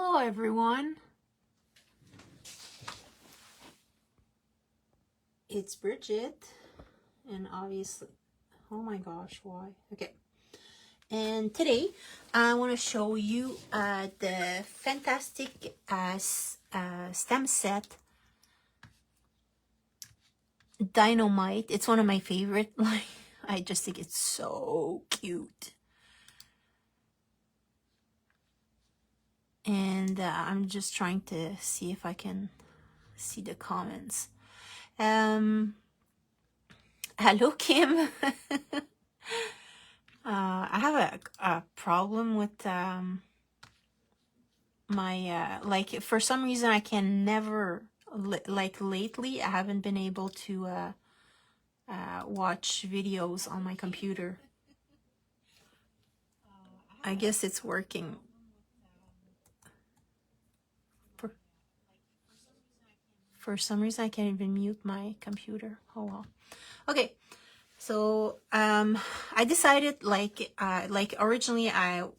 Hello everyone, it's Brigitte, and obviously, oh my gosh, why? Okay, and today I want to show you the fantastic stem set Dino-mite. It's one of my favorite. Like, I just think it's so cute. And I'm just trying to see if I can see the comments. Hello, Kim. I have a problem with my like, for some reason I can never like lately I haven't been able to watch videos on my computer. I guess it's working. For some reason I can't even mute my computer. Oh well. Okay, so I decided, like originally I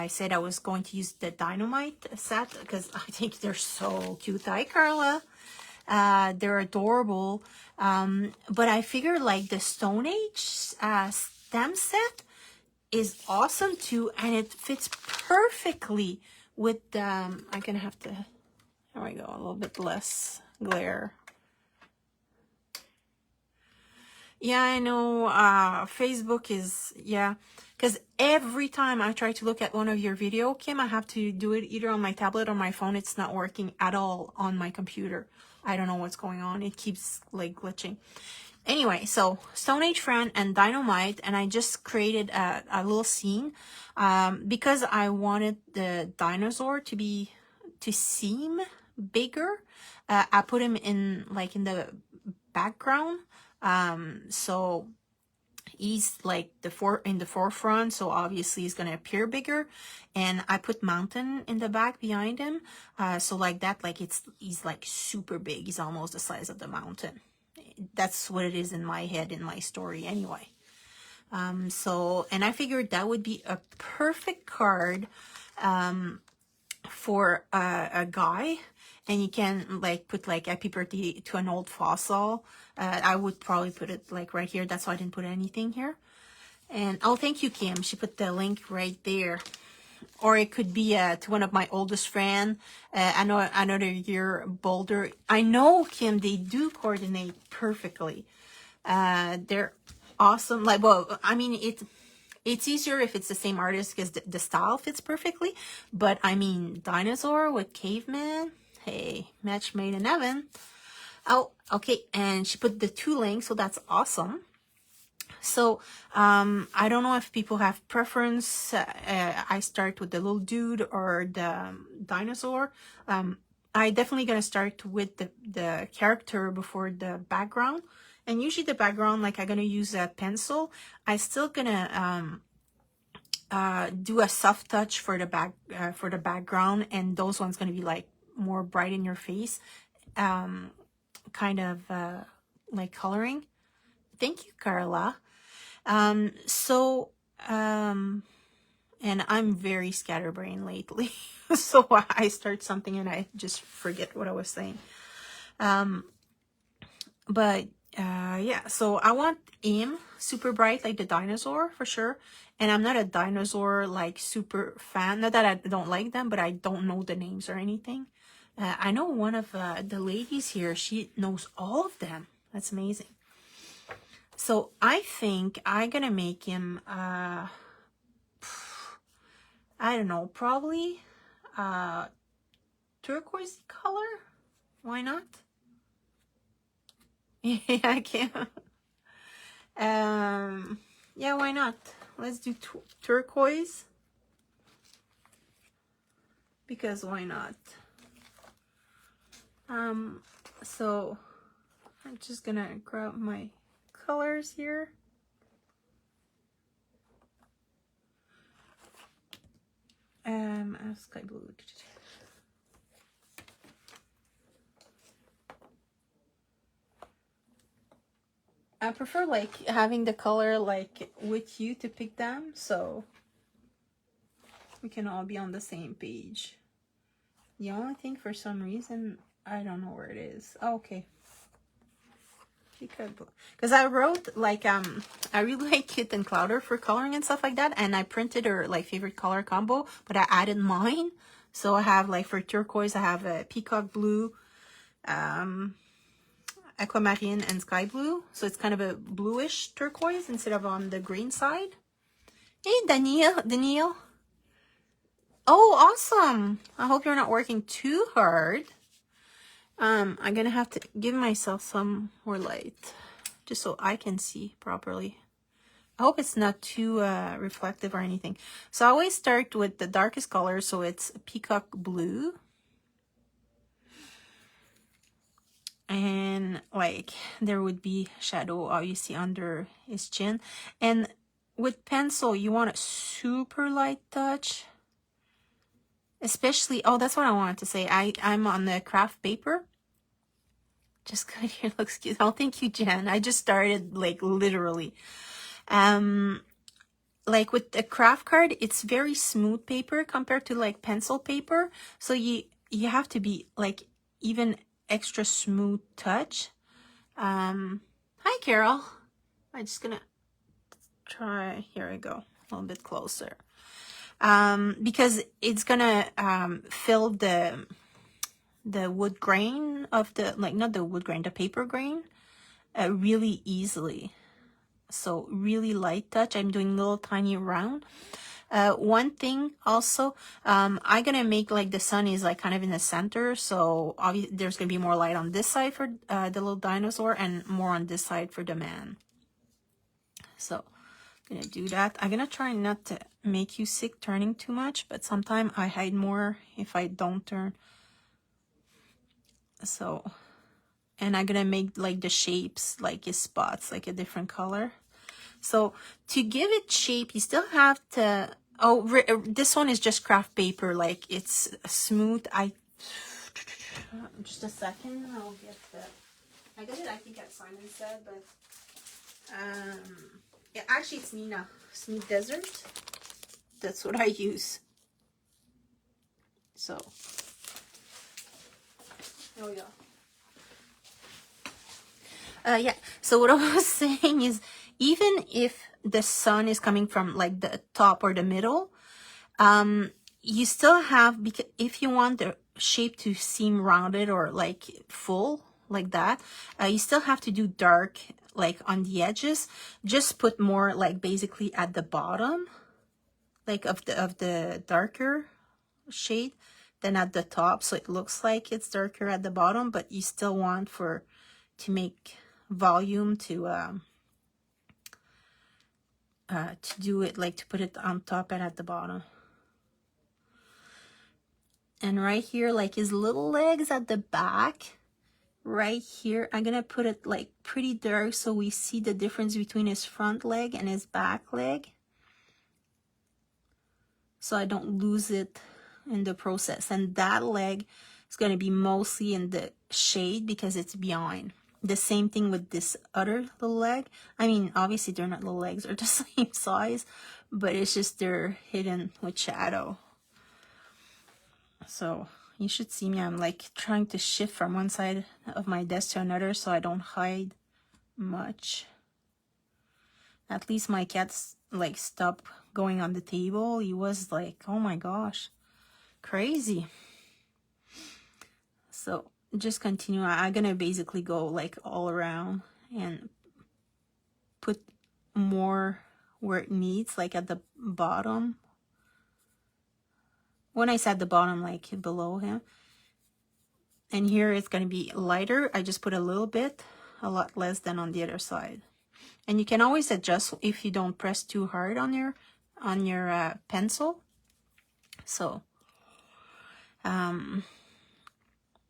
said I was going to use the Dino-mite set because I think they're so cute. Hi Carla. They're adorable. But I figured like the Stone Age stem set is awesome too, and it fits perfectly with the I'm gonna have to, there we go, a little bit less glare. Yeah, I know, Facebook is, yeah, because every time I try to look at one of your video, Kim, I have to do it either on my tablet or my phone. It's not working at all on my computer. I don't know what's going on. It keeps like glitching. Anyway, so Stone Age Friend and Dino-mite, and I just created a little scene because I wanted the dinosaur to seem bigger. I put him in like in the background. So he's like in the forefront, so obviously he's gonna appear bigger, and I put mountain in the back behind him, so like that, like he's like super big. He's almost the size of the mountain. That's what it is in my head, in my story anyway. So, and I figured that would be a perfect card for a guy, and you can like put like happy birthday to an old fossil. I would probably put it like right here. That's why I didn't put anything here. And oh, thank you, Kim. She put the link right there. Or it could be to one of my oldest friend. I know another year bolder. I know, Kim, they do coordinate perfectly. They're awesome. Like, well, I mean, it's easier if it's the same artist because the style fits perfectly. But I mean, dinosaur with caveman, hey, match made in heaven. Oh, okay, and she put the 2 links, so that's awesome. So I don't know if people have preference. I start with the little dude or the dinosaur. I definitely gonna start with the character before the background. And usually the background, like, I'm gonna use a pencil. I still gonna do a soft touch for the background, and those ones gonna be like more bright in your face, kind of like coloring. Thank you, Carla. And I'm very scatterbrained lately. So I start something and I just forget what I was saying. Yeah, so I want him super bright like the dinosaur for sure. And I'm not a dinosaur like super fan. Not that I don't like them, but I don't know the names or anything. I know one of the ladies here, she knows all of them. That's amazing. So I think I'm gonna make him I don't know, probably turquoise color. Why not? Yeah, I can't. Yeah, why not? Let's do turquoise, because why not? So I'm just gonna grab my colors here. Sky blue. I prefer like having the color like with you to pick them, so we can all be on the same page. The only thing, for some reason, I don't know where it is. Oh, okay. Because I wrote like I really like Kitten Clouder for coloring and stuff like that, and I printed her like favorite color combo, but I added mine. So I have like for turquoise I have a peacock blue, aquamarine, and sky blue. So it's kind of a bluish turquoise instead of on the green side. Hey Daniel. Oh, awesome. I hope you're not working too hard. I'm gonna have to give myself some more light just so I can see properly. I hope it's not too reflective or anything. So I always start with the darkest color, so it's peacock blue. And like there would be shadow obviously under his chin. And with pencil, you want a super light touch. Especially, oh, that's what I wanted to say. I'm on the craft paper. Just good here, looks cute. Oh, thank you, Jen. I just started like literally. Like with the craft card, it's very smooth paper compared to like pencil paper. So you have to be like even extra smooth touch. Hi Carol. I'm just gonna try, here I go, a little bit closer. Because it's gonna fill the wood grain of the, like not the wood grain, the paper grain really easily. So really light touch. I'm doing little tiny round. One thing also, I'm gonna make like the sun is like kind of in the center, so obviously there's gonna be more light on this side for the little dinosaur and more on this side for the man. So I'm gonna do that. I'm gonna try not to make you sick turning too much, but sometimes I hide more if I don't turn. So, and I'm gonna make like the shapes like his spots like a different color. So to give it shape, you still have to, oh, this one is just craft paper, like it's smooth. Just a second, I'll get the, I got it, I think at Simon said, but, yeah, actually it's Nina, Smooth Desert. That's what I use. So, there we go. Yeah, so what I was saying is, even if the sun is coming from like the top or the middle, you still have, because if you want the shape to seem rounded or like full like that, you still have to do dark like on the edges. Just put more like basically at the bottom, like of the darker shade than at the top, so it looks like it's darker at the bottom, but you still want to make volume to do it, like to put it on top and at the bottom. And right here, like his little legs at the back, right here, I'm gonna put it like pretty dark so we see the difference between his front leg and his back leg, so I don't lose it in the process. And that leg is gonna be mostly in the shade because it's behind. The same thing with this other little leg. I mean, obviously they're not little legs, they're the same size, but it's just they're hidden with shadow. So you should see me, I'm like trying to shift from one side of my desk to another so I don't hide much. At least my cat's like stopped going on the table. He was like, oh my gosh, crazy. So just continue. I'm gonna basically go like all around and put more where it needs, like at the bottom. When I said the bottom, like below him. And here it's gonna be lighter. I just put a little bit, a lot less than on the other side. And you can always adjust if you don't press too hard on your pencil. So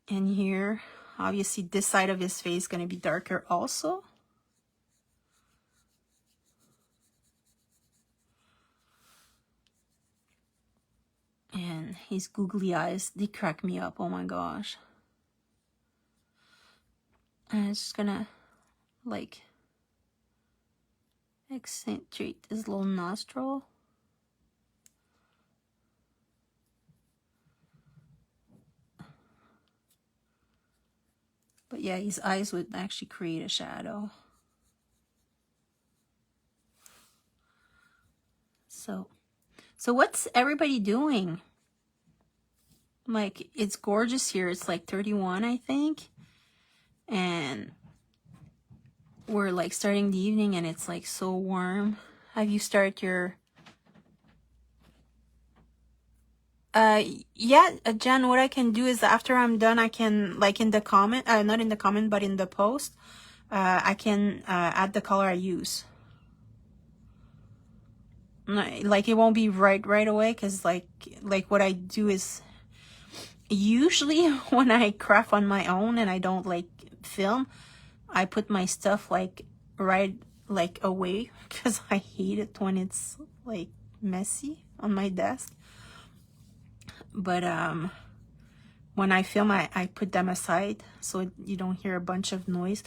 and here obviously this side of his face is going to be darker also. And his googly eyes, they crack me up, oh my gosh. And it's just gonna like accentuate his little nostril. yeah, his eyes would actually create a shadow. So what's everybody doing? Like, it's gorgeous here. It's like 31, I think. And we're like starting the evening and it's like so warm. Have you started your... yeah, Jen, what I can do is after I'm done, I can, like in the comment, not in the comment, but in the post, I can add the color I use. Like, it won't be right away, because like what I do is usually when I craft on my own and I don't like film, I put my stuff like right like away, because I hate it when it's like messy on my desk. But when I film, I put them aside so you don't hear a bunch of noise.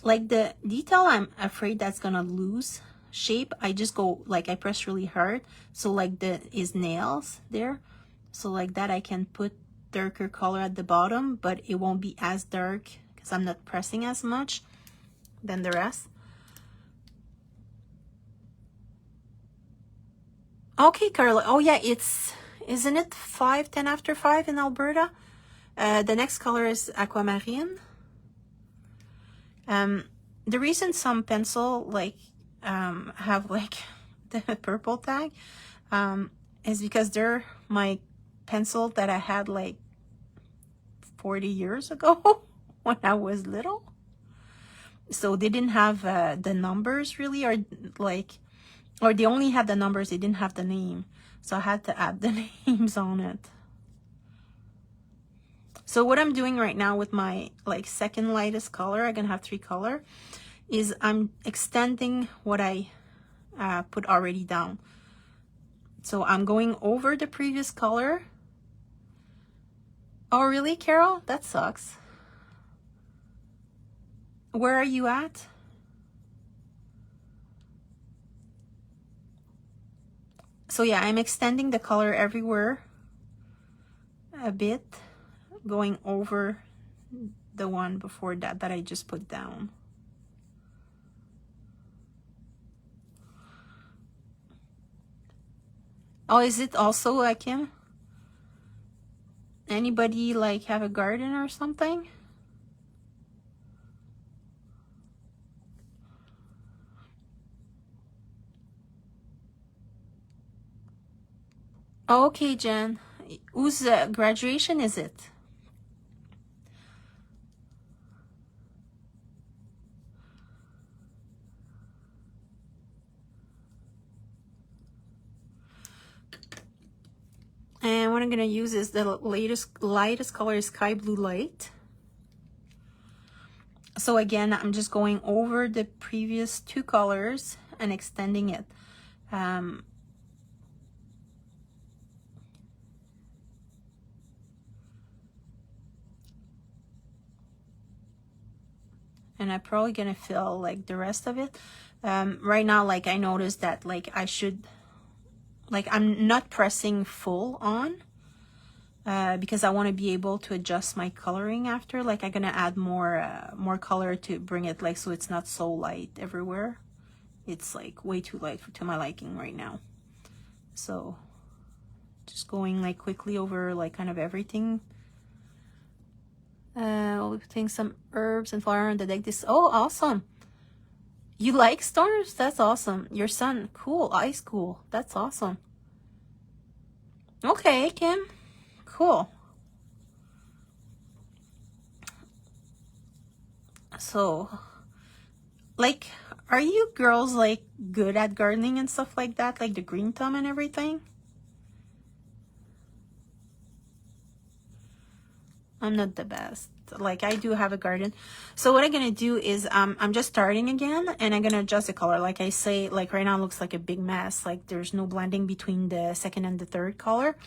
Like the detail, I'm afraid that's gonna lose shape. I just go like, I press really hard, so like his nails there, so like that I can put darker color at the bottom, but it won't be as dark because I'm not pressing as much than the rest. Okay, Carla. Oh yeah, isn't it 10 after 5 in Alberta? The next color is aquamarine. The reason some pencil like have like the purple tag is because they're my pencil that I had like 40 years ago when I was little. So they didn't have the numbers really, or they only had the numbers, they didn't have the name. So I had to add the names on it. So what I'm doing right now with my like second lightest color, I'm gonna have 3 color, is I'm extending what I put already down. So I'm going over the previous color. Oh really, Carol? That sucks. Where are you at? So yeah, I'm extending the color everywhere a bit, going over the one before that I just put down. Oh, is it also like him? Anybody like have a garden or something? Okay, Jen. Whose graduation is it? And what I'm gonna use is the lightest color is Sky Blue Light. So again, I'm just going over the previous 2 colors and extending it. And I'm probably gonna fill like the rest of it. Right now, like I noticed that like I should, like I'm not pressing full on because I want to be able to adjust my coloring after. Like I'm gonna add more color to bring it like so it's not so light everywhere. It's like way too light to my liking right now. So just going like quickly over like kind of everything. We'll be putting some herbs and flower on the deck. Oh, awesome. You like storms? That's awesome. Your son, cool. Ice cool. That's awesome. Okay, Kim. Cool. So, like, are you girls like good at gardening and stuff like that? Like the green thumb and everything? I'm not the best. Like I do have a garden. So what I'm gonna do is I'm just starting again and I'm gonna adjust the color. Like I say, like right now it looks like a big mess. Like there's no blending between the second and the third color.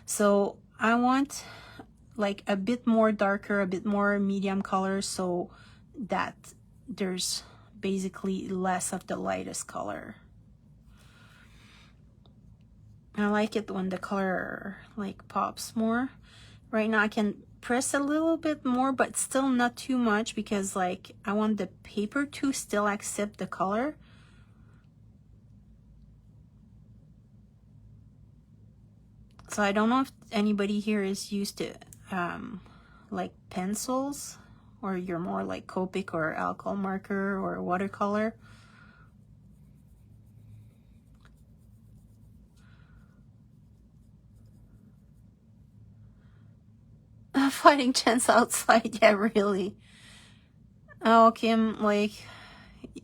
So I want like a bit more darker, a bit more medium color, so that there's basically less of the lightest color. I like it when the color like pops more. Right now I can press a little bit more, but still not too much, because like I want the paper to still accept the color. So I don't know if anybody here is used to like pencils, or you're more like Copic or alcohol marker or watercolor. Fighting chance outside, yeah, really. Oh, Kim, like,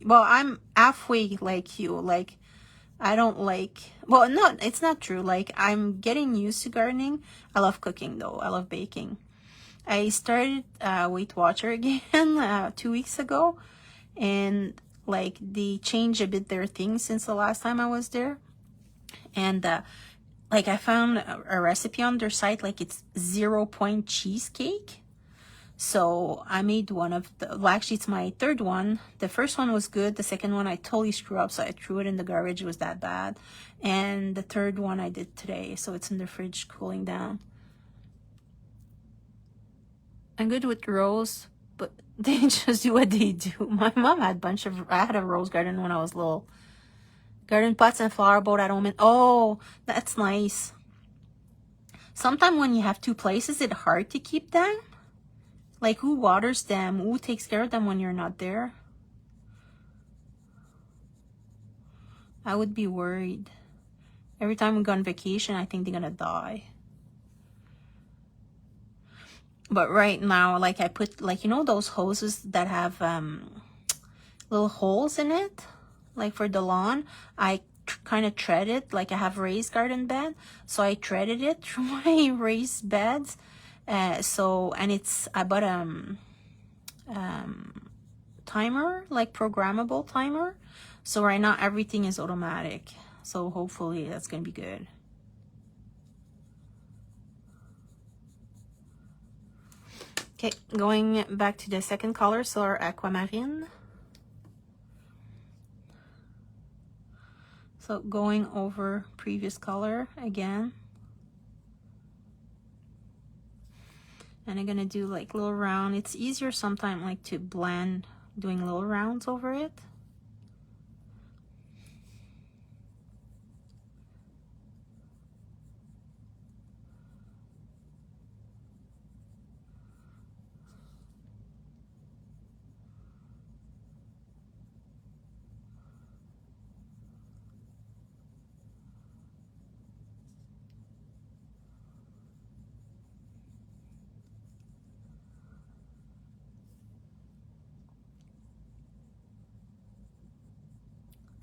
well, I'm halfway like you. Like, I don't like, well, no, it's not true. Like, I'm getting used to gardening. I love cooking though. I love baking. I started Weight Watcher again 2 weeks ago, and like they changed a bit their things since the last time I was there. And like I found a recipe on their site, like it's 0-point cheesecake. So I made one of the, well, actually it's my third one. The first one was good. The second one I totally screwed up, so I threw it in the garbage. It was that bad. And the third one I did today, so it's in the fridge cooling down. I'm good with rose, but they just do what they do. My mom had I had a rose garden when I was little. Garden pots and flower boat at home. Oh, that's nice. Sometimes when you have two places, it's hard to keep them. Like, who waters them? Who takes care of them when you're not there? I would be worried. Every time we go on vacation, I think they're gonna die. But right now, like I put, like, you know those hoses that have little holes in it? Like for the lawn, I kind of threaded, like I have raised garden bed. So I threaded it through my raised beds. So, and it's, I bought timer, like programmable timer. So right now everything is automatic. So hopefully that's gonna be good. Okay, going back to the second color, so our aquamarine. So going over previous color again. And I'm gonna do like little round. It's easier sometimes like to blend doing little rounds over it.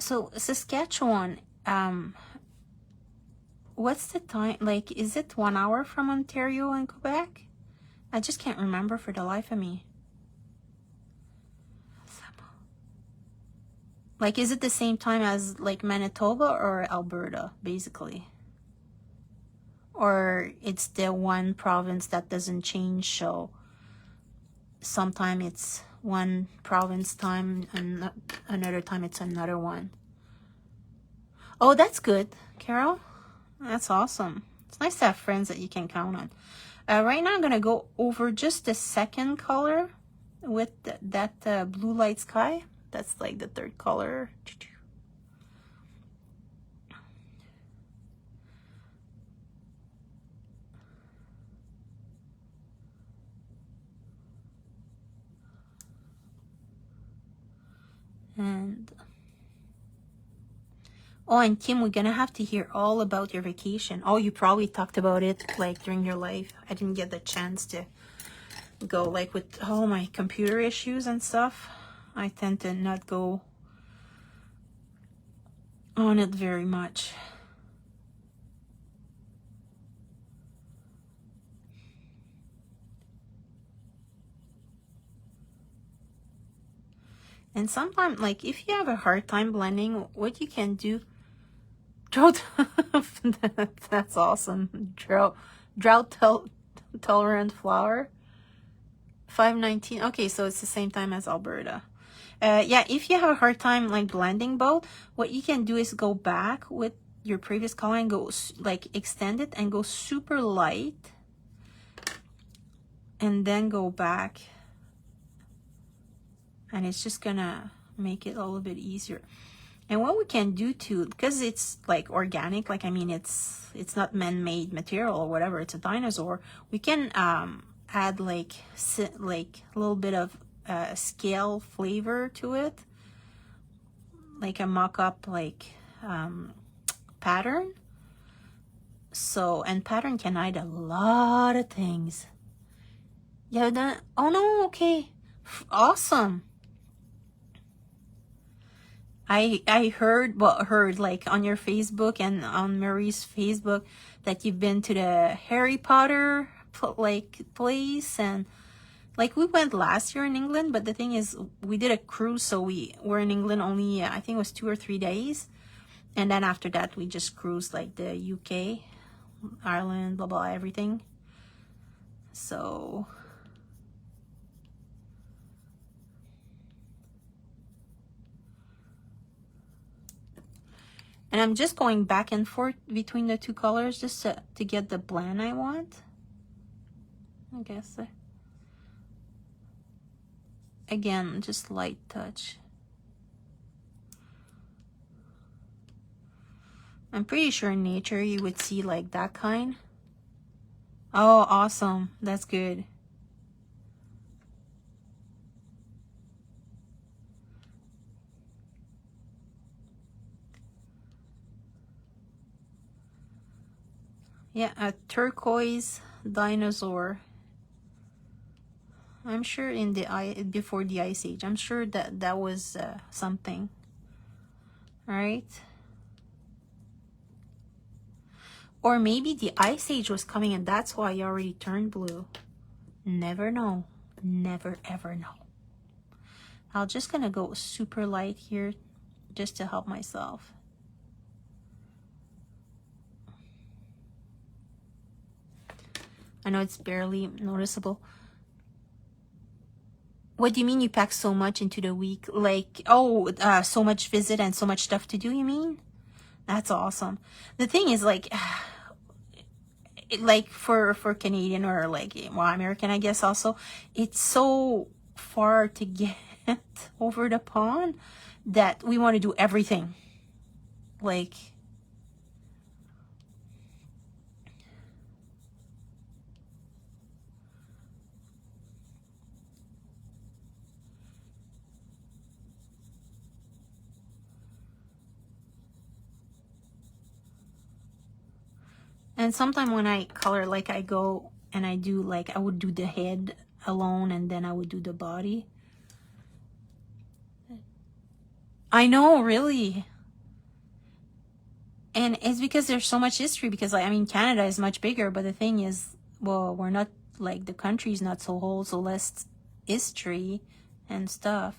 So Saskatchewan, what's the time? Like, is it 1 hour from Ontario and Quebec? I just can't remember for the life of me. Like, is it the same time as like Manitoba or Alberta, basically? Or it's the one province that doesn't change, so sometime it's one province time and another time it's another one. Oh, that's good, Carol. That's awesome. It's nice to have friends that you can count on. Right now I'm gonna go over just the second color with that blue light sky. That's like the third color. And oh, and Kim, we're gonna have to hear all about your vacation. Oh, you probably talked about it like during your life. I didn't get the chance to go, like with all my computer issues and stuff. I tend to not go on it very much. And sometimes, like, if you have a hard time blending, what you can do, drought, that's awesome. Drought tolerant flower, 519. Okay, so it's the same time as Alberta. Yeah, if you have a hard time like blending both, what you can do is go back with your previous color and go like extend it and go super light. and then go back, and it's just gonna make it a little bit easier. And what we can do too, because it's like organic, like I mean it's not man-made material or whatever, it's a dinosaur, we can add like a little bit of scale flavor to it, like a mock-up like pattern. So, and pattern can hide a lot of things. Yeah, then, oh no, okay, awesome. I heard, well, heard like on your Facebook and on Marie's Facebook that you've been to the Harry Potter like place, and like we went last year in England, but the thing is we did a cruise, so we were in England only I think it was 2 or 3 days, and then after that we just cruised like the UK, Ireland, blah blah, everything. So and I'm just going back and forth between the two colors just to get the blend I want, I guess. Again, just light touch. I'm pretty sure in nature you would see like that kind. Oh, awesome. That's good. Yeah, a turquoise dinosaur. I'm sure in the before the Ice Age. I'm sure that that was something. All right. Or maybe the Ice Age was coming and that's why you already turned blue. Never know. Never ever know. I'm just gonna go super light here just to help myself. I know it's barely noticeable. What do you mean you pack so much into the week? Like, oh, so much visit and so much stuff to do, you mean? That's awesome. The thing is, like, like for Canadian or like, well, American, I guess also, it's so far to get over the pond that we want to do everything. Like, and sometimes when I color, like I go and I do like, I would do the head alone and then I would do the body. I know, really. And it's because there's so much history, because like, I mean, Canada is much bigger, but the thing is, well, we're not, like, the country's not so whole, so less history and stuff.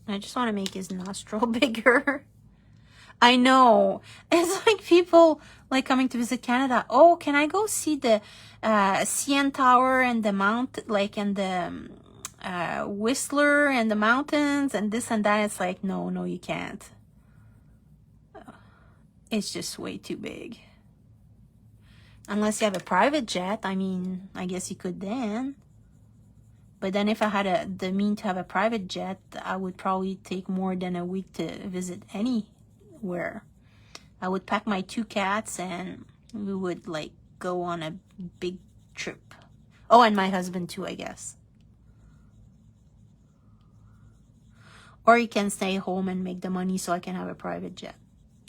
I just want to make his nostril bigger. I know. It's like people like coming to visit Canada. Oh, can I go see the CN Tower and the mount, like, and the Whistler and the mountains and this and that? It's like, no, no, you can't. It's just way too big. Unless you have a private jet. I mean, I guess you could then. But then if I had the mean to have a private jet, I would probably take more than a week to visit anywhere. I would pack my 2 cats and we would like go on a big trip. Oh, and my husband too, I guess. Or you can stay home and make the money so I can have a private jet.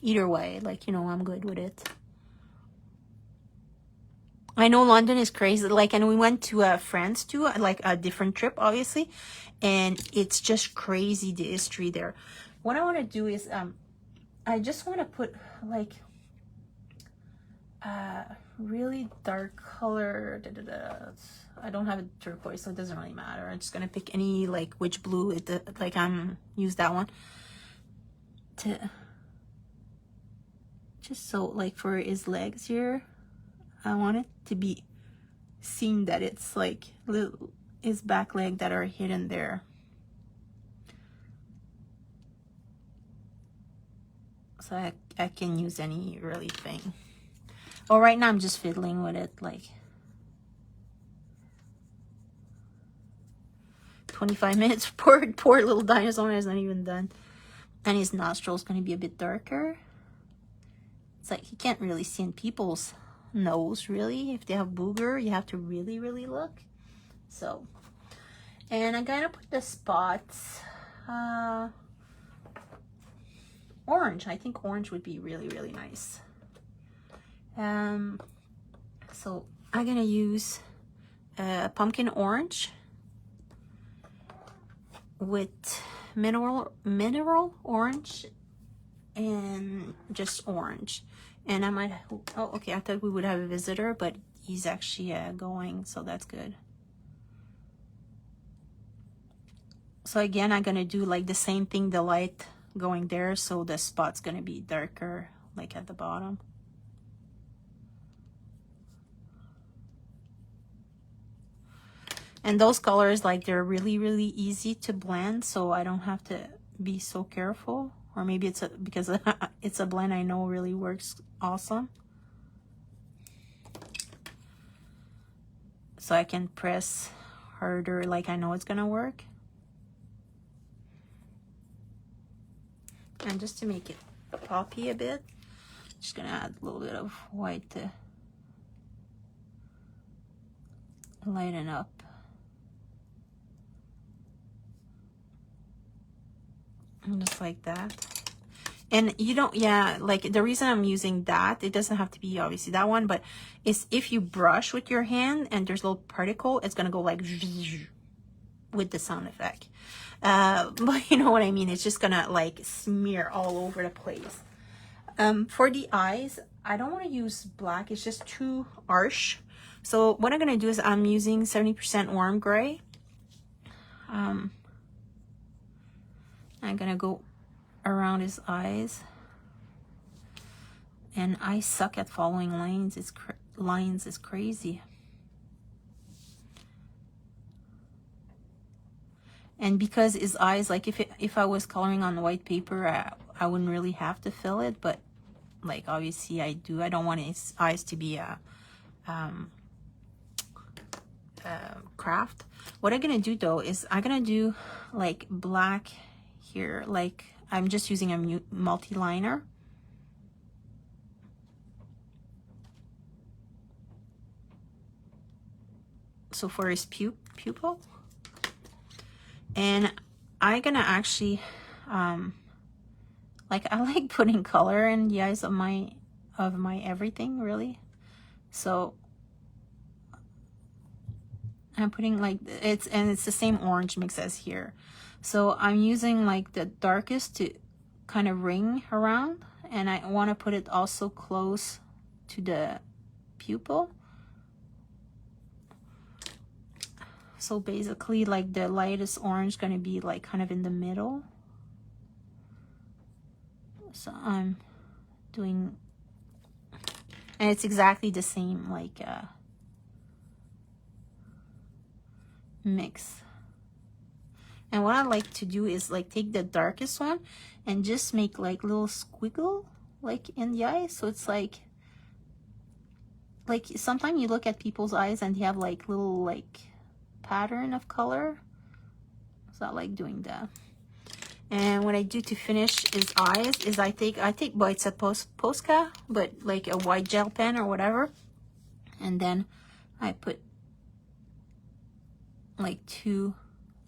Either way, like, you know, I'm good with it. I know London is crazy, like, and we went to France too, like a different trip, obviously, and it's just crazy, the history there. What I want to do is, I just want to put like really dark color. I don't have a turquoise, so it doesn't really matter. I'm just gonna pick any like witch blue. Like use that one to just so like for his legs here. I want it to be seen that it's like his back leg that are hidden there. So I can use any really thing. Well, right now I'm just fiddling with it, like 25 minutes. Poor little dinosaur is not even done. And his nostrils gonna be a bit darker. It's like you can't really see in people's nose, really. If they have booger, you have to really, really look. So, and I'm gonna put the spots, orange. I think orange would be really, really nice. So I'm gonna use pumpkin orange with mineral orange and just orange. And I might, oh, okay, I thought we would have a visitor, but he's actually going, so that's good. So again, I'm gonna do like the same thing, the light going there, so the spot's gonna be darker, like at the bottom. And those colors, like, they're really, really easy to blend, so I don't have to be so careful. Or maybe it's because it's a blend I know really works awesome. So I can press harder, like I know it's gonna work. And just to make it poppy a bit, just gonna add a little bit of white to lighten up. Just like that. And you don't, yeah, like the reason I'm using that, it doesn't have to be obviously that one, but it's if you brush with your hand and there's a little particle, it's gonna go like with the sound effect. But you know what I mean? It's just gonna like smear all over the place. For the eyes, I don't want to use black. It's just too harsh. So what I'm gonna do is I'm using 70% warm gray. I'm gonna go around his eyes, and I suck at following lines. Lines is crazy. And because his eyes, like if I was coloring on white paper, I wouldn't really have to fill it, but like obviously I do. I don't want his eyes to be a craft. What I'm gonna do though is I'm gonna do like black here, like I'm just using a multi-liner. So for his pupil, and I'm gonna actually like I like putting color in the eyes of my everything, really. So I'm putting like it's the same orange mix as here. So I'm using like the darkest to kind of ring around, and I want to put it also close to the pupil. So basically like the lightest orange going to be like kind of in the middle. So I'm doing, and it's exactly the same like mix. And what I like to do is like take the darkest one and just make like little squiggle like in the eye. So it's like sometimes you look at people's eyes and they have like little like pattern of color. So I like doing that. And what I do to finish his eyes is I take well, it's a Posca, but like a white gel pen or whatever, and then I put like 2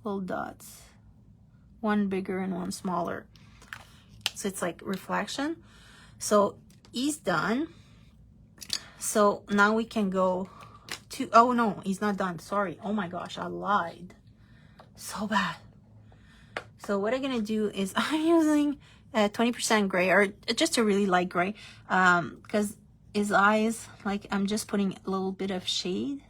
little dots, one bigger and one smaller, so it's like reflection. So he's done. So now we can go to, oh no, he's not done, sorry, oh my gosh, I lied so bad. So what I'm gonna do is I'm using 20% gray, or just a really light gray, because his eyes, like I'm just putting a little bit of shade.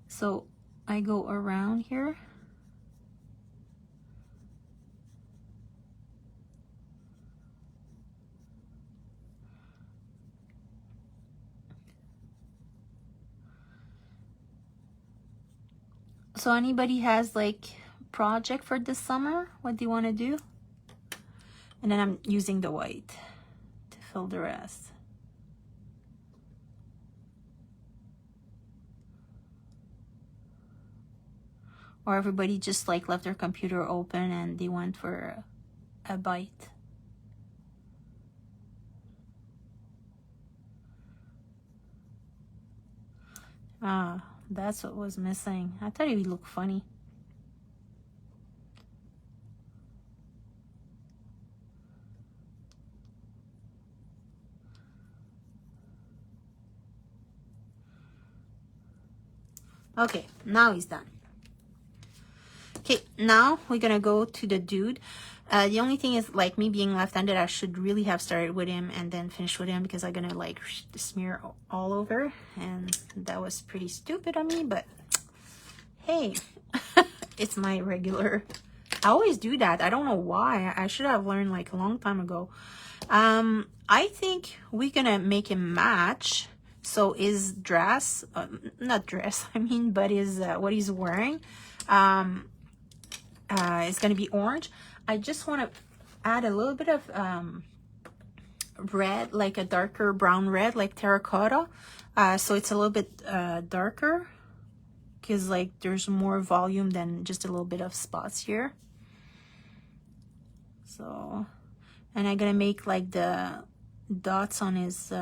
So I go around here. So anybody has like project for this summer? What do you want to do? And then I'm using the white to fill the rest. Or everybody just like left their computer open and they went for a bite. Ah, that's what was missing. I thought it would look funny. Okay, now he's done. Okay, now we're gonna go to the dude. The only thing is, like, me being left-handed, I should really have started with him and then finished with him, because I'm gonna like smear all over, and that was pretty stupid of me, but hey, it's my regular. I always do that. I don't know why. I should have learned like a long time ago. I think we're gonna make him match. So his dress, not dress, I mean, but his what he's wearing, is gonna be orange. I just want to add a little bit of red, like a darker brown red, like terracotta. So it's a little bit darker, because like there's more volume than just a little bit of spots here. So, and I'm gonna make like the dots on his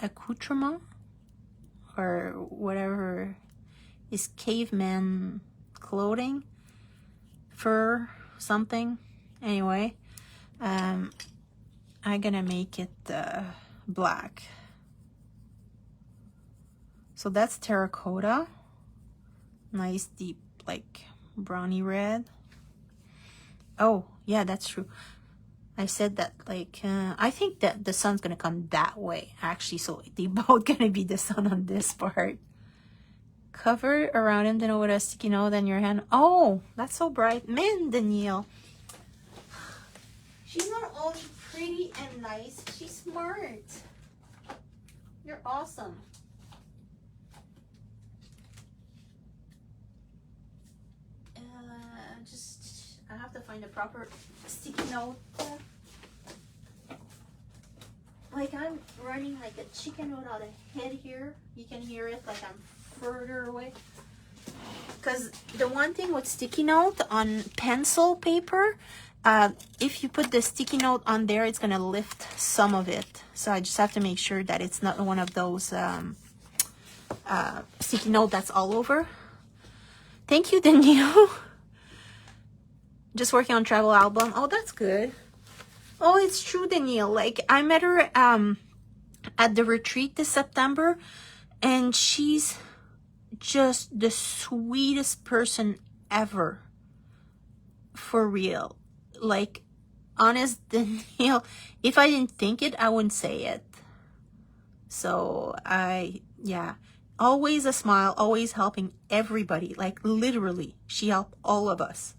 accoutrement, or whatever, his caveman clothing, fur, something. Anyway, I'm gonna make it black. So that's terracotta, nice deep like browny red. Oh yeah, that's true. I said that, like, I think that the sun's gonna come that way, actually, so they both gonna be the sun on this part. Cover around him, then with a sticky note in your hand. Oh, that's so bright. Man, Danielle. She's not only pretty and nice, she's smart. You're awesome. I have to find a proper sticky note. Like, I'm running like a chicken without a head here. You can hear it like I'm further away. Because the one thing with sticky note on pencil paper, if you put the sticky note on there, it's gonna lift some of it. So I just have to make sure that it's not one of those sticky note that's all over. Thank you, Danielle. Just working on travel album. Oh, that's good. Oh, it's true, Danielle. Like, I met her at the retreat this September, and she's just the sweetest person ever. For real. Like, honest, Danielle, if I didn't think it, I wouldn't say it. So, yeah. Always a smile, always helping everybody. Like, literally, she helped all of us.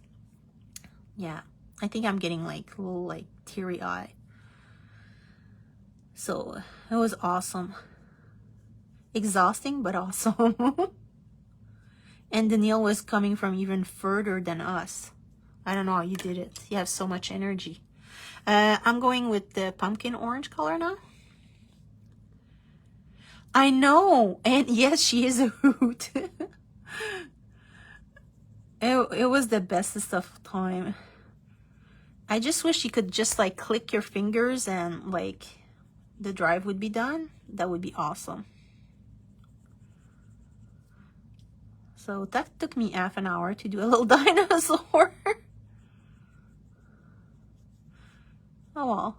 Yeah, I think I'm getting like a little like teary eye. So it was awesome. Exhausting, but awesome. And Danielle was coming from even further than us. I don't know how you did it. You have so much energy. I'm going with the pumpkin orange color now. I know. And yes, she is a hoot. It was the bestest of time. I just wish you could just like click your fingers and like the drive would be done. That would be awesome. So that took me half an hour to do a little dinosaur. Oh well.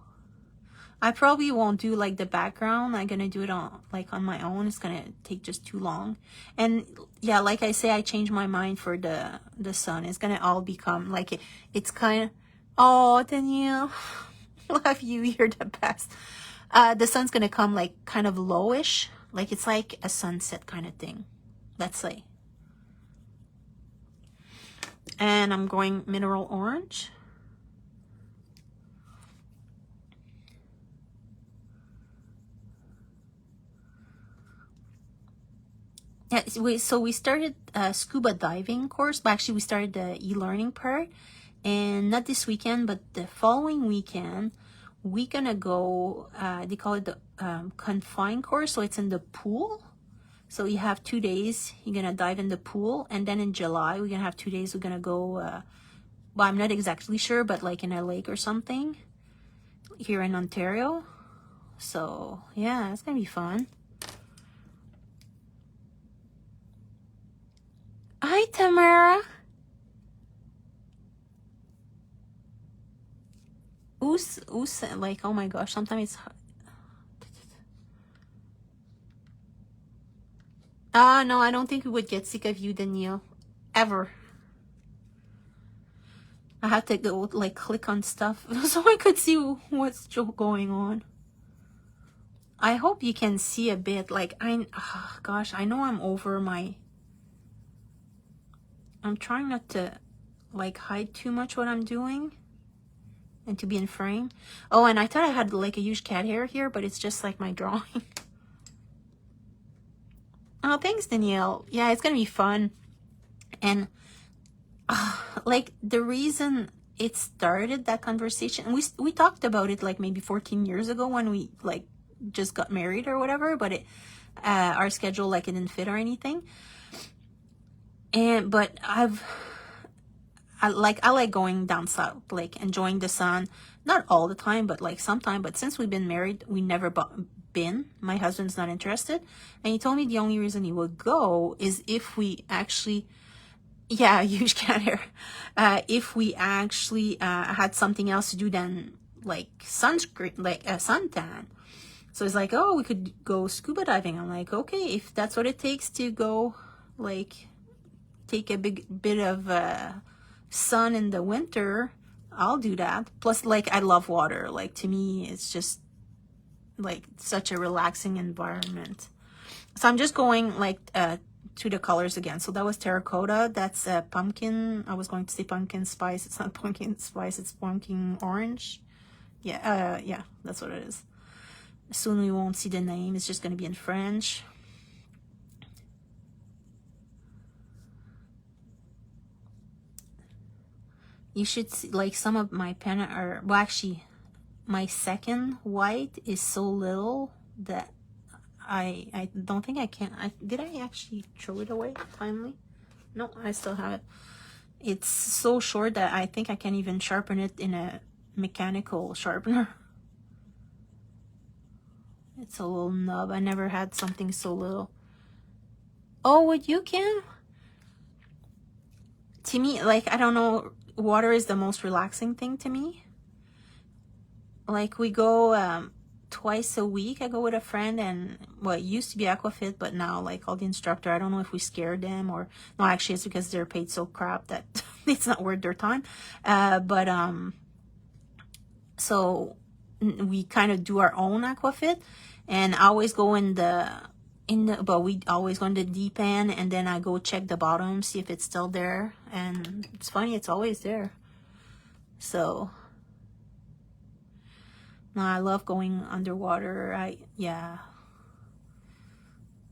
I probably won't do like the background. I'm gonna do it on like on my own. It's gonna take just too long. And yeah, like I say, I changed my mind for the sun. It's gonna all become like it's kind of, oh, Danielle, love you. You're the best. The sun's gonna come like kind of lowish, like it's like a sunset kind of thing, let's say. And I'm going mineral orange. Yeah, so we started a scuba diving course, but actually we started the e-learning part, And not this weekend, but the following weekend, we're gonna go, they call it the confined course, so it's in the pool. So you have 2 days, you're gonna dive in the pool, and then in July, we're gonna have 2 days, we're gonna go, well, I'm not exactly sure, but like in a lake or something, here in Ontario. So, yeah, it's gonna be fun. Hi, Tamara. Who's, like, oh my gosh, sometimes it's... no, I don't think we would get sick of you, Danielle. Ever. I had to go, like, click on stuff so I could see what's going on. I hope you can see a bit, like, oh, gosh, I know I'm over my... I'm trying not to, like, hide too much what I'm doing and to be in frame. Oh, and I thought I had, like, a huge cat hair here, but it's just, like, my drawing. Oh, thanks, Danielle. Yeah, it's gonna be fun. And like, the reason it started, that conversation, we talked about it like maybe 14 years ago when we like just got married or whatever, but it our schedule, like, it didn't fit or anything. But I like going down south, like enjoying the sun, not all the time, but like sometime. But since we've been married, we never been. My husband's not interested, and he told me the only reason he would go is if we actually, yeah, huge cat hair, if we actually had something else to do than like sunscreen, like a suntan. So it's like, oh, we could go scuba diving. I'm like, okay, if that's what it takes to go, like, take a big bit of sun in the winter, I'll do that. Plus, like, I love water. Like, to me, it's just like such a relaxing environment. So I'm just going like to the colors again. So that was terracotta. That's pumpkin. I was going to say pumpkin spice. It's not pumpkin spice. It's pumpkin orange. Yeah, yeah, that's what it is. Soon we won't see the name. It's just going to be in French. You should see, like, some of my pen are, well, actually, my second white is so little that I don't think I can. Did I actually throw it away finally? No, I still have it. It's so short that I think I can't even sharpen it in a mechanical sharpener. It's a little nub. I never had something so little. Oh, what you can? To me, like, I don't know, water is the most relaxing thing to me. Like, we go twice a week. I go with a friend, and well, it used to be Aquafit, but now, like, all the instructor, I don't know if we scared them or no, actually it's because they're paid so crap that it's not worth their time. So we kind of do our own Aquafit, and I always go but we always go in the deep end, and then I go check the bottom, see if it's still there, and it's funny, it's always there. So no, I love going underwater. Yeah,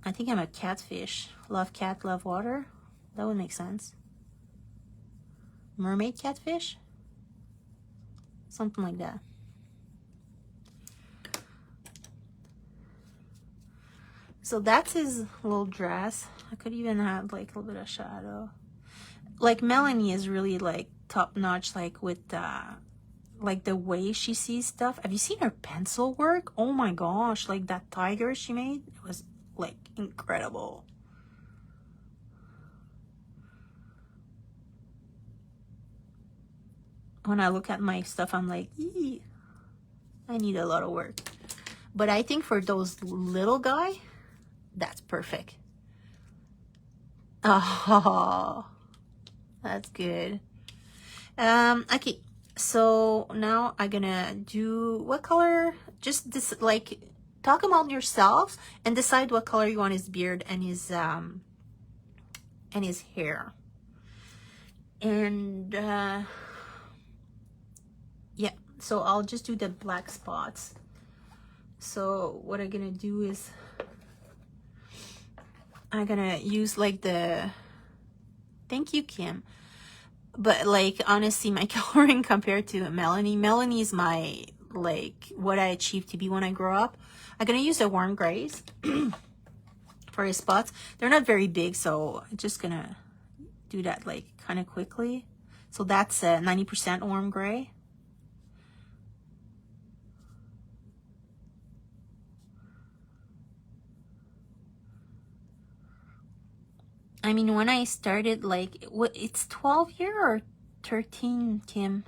I think I'm a catfish. Love cat, love water. That would make sense. Mermaid catfish, something like that. So that's his little dress. I could even have like a little bit of shadow. Like, Melanie is really like top notch, like with like the way she sees stuff. Have you seen her pencil work? Oh my gosh, like that tiger she made, it was like incredible. When I look at my stuff, I'm like, eee, I need a lot of work. But I think for those little guy, that's perfect. Oh, that's good. Okay, so now I'm gonna do what color? Just this, like, talk about yourselves and decide what color you want his beard and his hair. And yeah, so I'll just do the black spots. So what I'm gonna do is I'm gonna use like the, thank you, Kim. But like honestly, my coloring compared to Melanie is my like what I achieved to be when I grow up. I'm gonna use the warm grays for his spots. They're not very big, so I'm just gonna do that like kind of quickly. So that's 90% warm gray. I mean, when I started, like, what, it's 12 year or 13, Kim?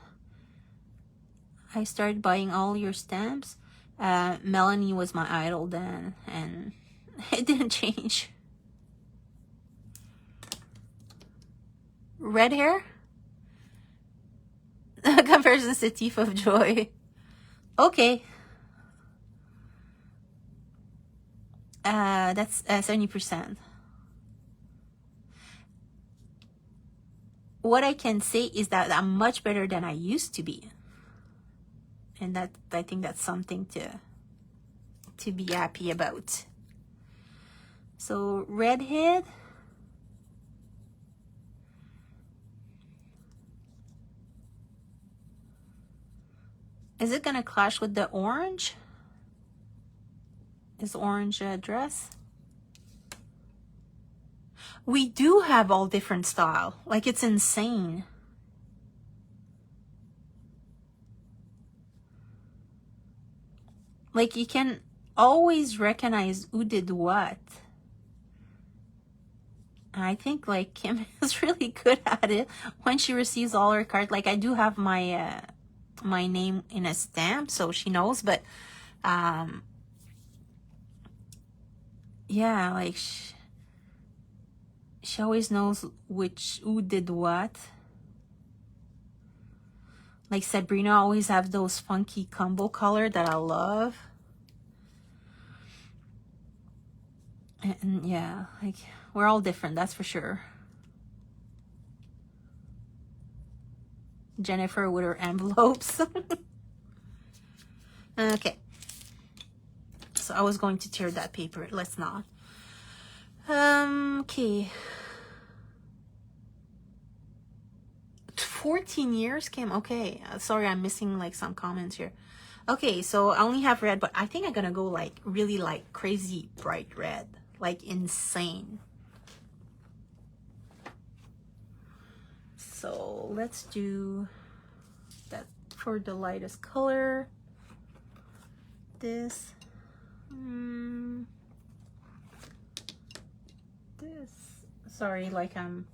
I started buying all your stamps. Melanie was my idol then, and it didn't change. Red hair? Comparisons to Thief of Joy. Okay. That's 70%. What I can say is that I'm much better than I used to be. And that, I think that's something to be happy about. So redhead. Is it gonna clash with the orange? Is orange a dress? We do have all different style. Like, it's insane. Like, you can always recognize who did what. I think like Kim is really good at it when she receives all her cards. Like, I do have my my name in a stamp, so she knows. But yeah, like she always knows who did what. Like Sabrina always have those funky combo color that I love. And yeah, like we're all different, that's for sure. Jennifer with her envelopes. Okay. So I was going to tear that paper. Let's not. Okay. 14 years, Kim. Okay. Sorry, I'm missing like some comments here. Okay, so I only have red, but I think I'm gonna go like really like crazy bright red. Like insane. So let's do that for the lightest color. This. This. Sorry, like I'm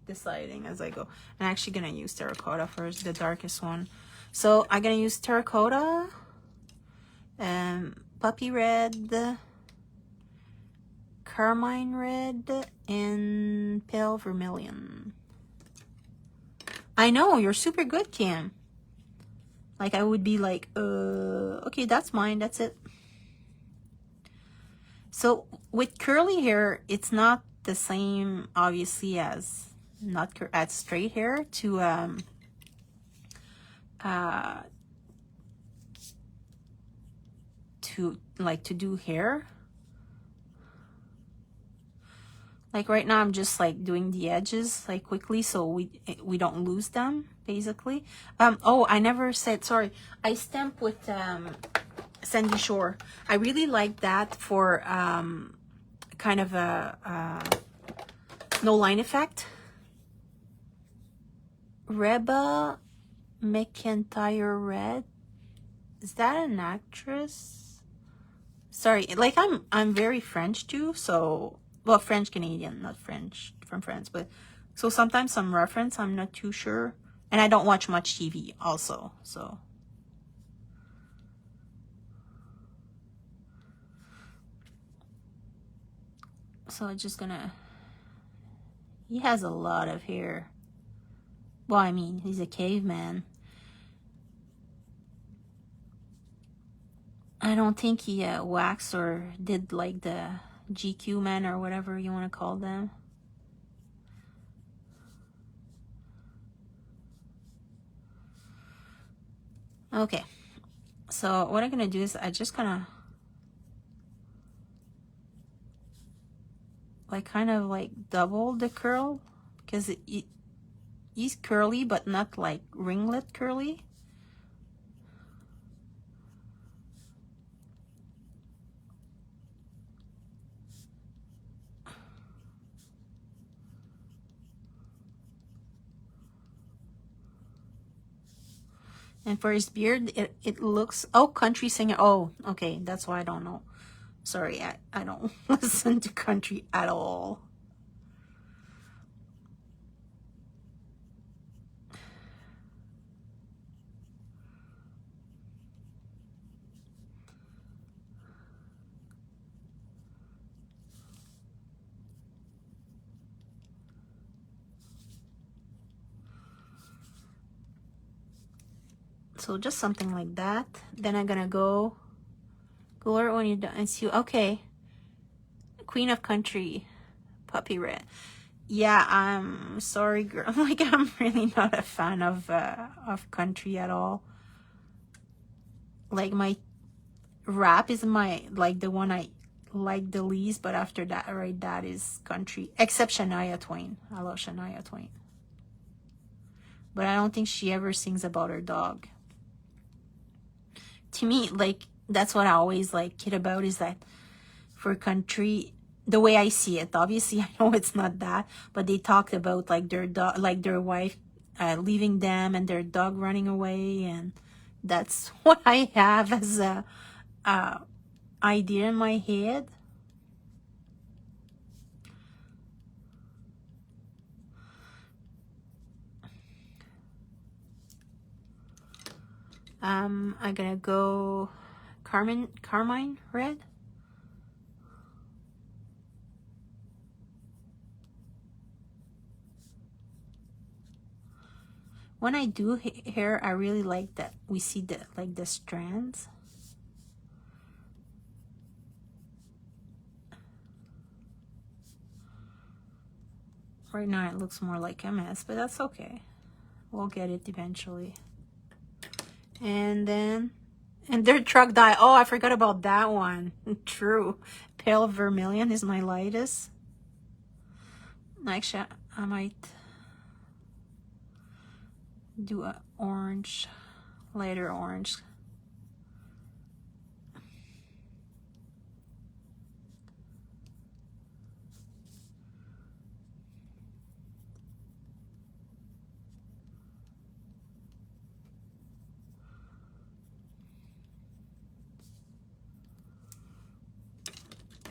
deciding as I go. I'm actually gonna use terracotta first, the darkest one. So I'm gonna use terracotta, puppy red, carmine red, and pale vermilion. I know, you're super good, Kim. Like, I would be like, okay, that's mine, that's it. So with curly hair, it's not the same, obviously, as as straight hair to to do hair. Like right now I'm just like doing the edges like quickly so we don't lose them basically. Oh, I never said, sorry, I stamp with Sandy Shore. I really like that for kind of a no line effect. Reba McIntyre Red, is that an actress? Sorry, like I'm very French too, so well, French Canadian, not French from France, but so sometimes some reference I'm not too sure, and I don't watch much TV also, so I'm just gonna, he has a lot of hair. Well, I mean, he's a caveman. I don't think he waxed or did like the GQ men or whatever you want to call them. Okay, so what I'm gonna do is I just gonna like kind of like double the curl because he's curly, but not like ringlet curly. And for his beard, it looks, oh, country singer. Oh, okay, that's why I don't know. Sorry, I don't listen to country at all. So just something like that. Then I'm gonna go over when you're done and see. Okay, Queen of Country, Puppy Red. Yeah, I'm sorry, girl. Like, I'm really not a fan of country at all. Like, my rap is like the one I like the least, but after that, right, that is country. Except Shania Twain. I love Shania Twain. But I don't think she ever sings about her dog. To me, like, that's what I always like kid about, is that for country, the way I see it, obviously I know it's not that, but they talked about like their dog, like their wife leaving them and their dog running away, and that's what I have as a idea in my head. I'm gonna go Carmine Red. When I do hair, I really like that we see the strands. Right now it looks more like a mess, but that's okay. We'll get it eventually. And then, and their truck dye. Oh, I forgot about that one. True. Pale vermilion is my lightest. Actually, I might do a orange, lighter orange.